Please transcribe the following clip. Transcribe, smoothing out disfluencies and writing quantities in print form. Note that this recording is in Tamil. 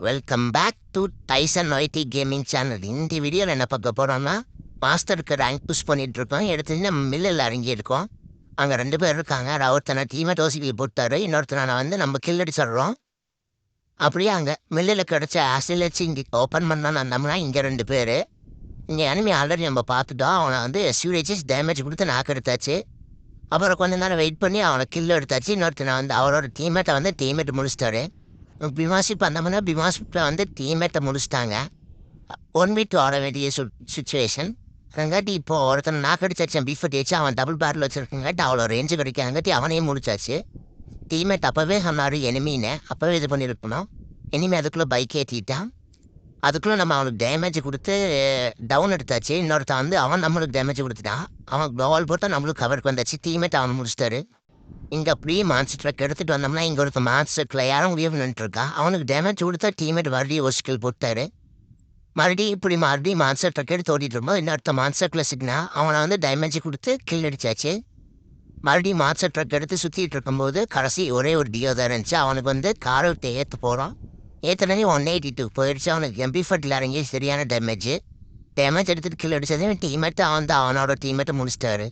Welcome back to Tyson YT gaming channel. இந்த வீடியோவில் என்ன பார்க்க போகிறோம்னா, மாஸ்டருக்கு ரேங்க் புஷ் பண்ணிட்டு இருக்கோம். எடுத்து நம்ம மில்லில் இறங்கியிருக்கோம். அங்கே 2 பேர் இருக்காங்க. ஒருத்தனை டீமை டோசிக்கு போட்டாரு, இன்னொருத்தனை நம்ம கில் அடிச்சிடுறோம். அப்படியே அங்கே மில்லில் கிடச்ச ஆசில் வச்சு இங்கே ஓப்பன் பண்ணால் நம்மனா இங்கே 2 பேர். இங்கே எனிமி ஆல்ரெடி நம்ம பார்த்துட்டோம். அவனை SUHS டேமேஜ் கொடுத்து நாக்கு எடுத்தாச்சு. அப்புறம் கொஞ்ச நேரம் வெயிட் பண்ணி அவனை கில் எடுத்தாச்சு. இன்னொருத்தனை அவரோட டீம்மேட் முடிச்சிட்டாரு. பிமாஷிப் பண்ணோம்னா பிமாஷிப்பில் டீம்மேட்டை முடிச்சிட்டாங்க. 1v2 ஆட வேண்டிய சுச்சுவேஷன். அதங்காட்டி இப்போ ஒருத்தனை நாக்கடிச்சாச்சு. பீஃபட் வச்சு அவன் டபுள் பேரில் வச்சுருக்கங்காட்டி அவ்வளோ ரேஞ்சு கிடைக்காங்காட்டி அவனையும் முடிச்சாச்சு. டீம்மேட் அப்போவே சொன்னார் எனிமின்னு, அப்போவே இது பண்ணியிருக்கணும். எனிமி அதுக்குள்ளே பைக் ஏற்றிட்டான். அதுக்குள்ளே நம்ம அவனுக்கு டேமேஜ் கொடுத்து டவுன் எடுத்தாச்சு. இன்னொருத்தன் அவன் நம்மளுக்கு டேமேஜ் கொடுத்துட்டான். அவன் க்ளோவால் போட்டு நம்மளுக்கு கவருக்கு வந்தாச்சு. டீம்மேட் அவன் முடிச்சிட்டாரு. இங்கே அப்படியே மான்ஸ்டர் ட்ரக் எடுத்துகிட்டு வந்தோம்னா இங்கே ஒருத்தர் மான்ஸ்டர்ல யாரும் முடியும் நின்றுருக்கான். அவனுக்கு டேமேஜ் கொடுத்தா டீம்மேட் மறுபடியும் ஒரு ஸ்கில் போட்டாரு. மறுபடியும் மான்ஸ்டர் ட்ரக் எடுத்து ஓடிட்டு இருக்கும்போது இன்னொருத்த மான்ஸ்டர்ல சிக்னா அவனை டேமேஜ் கொடுத்து கில் அடிச்சாச்சு. மறுபடியும் மான்ஸ்டர் ட்ரக் எடுத்து சுற்றிட்டு இருக்கும்போது கடைசி ஒரே ஒரு டியோ தான் இருந்துச்சு. அவனுக்கு காரை விட்டு ஏற்ற போகிறான். ஏற்றனே 182 போயிடுச்சு. அவனுக்கு MP40 இறங்கி சரியான டேமேஜ் எடுத்துகிட்டு கில் அடிச்சதே டீம்மேட் அவனோட டீம்மேட்டை முடிச்சிட்டாரு.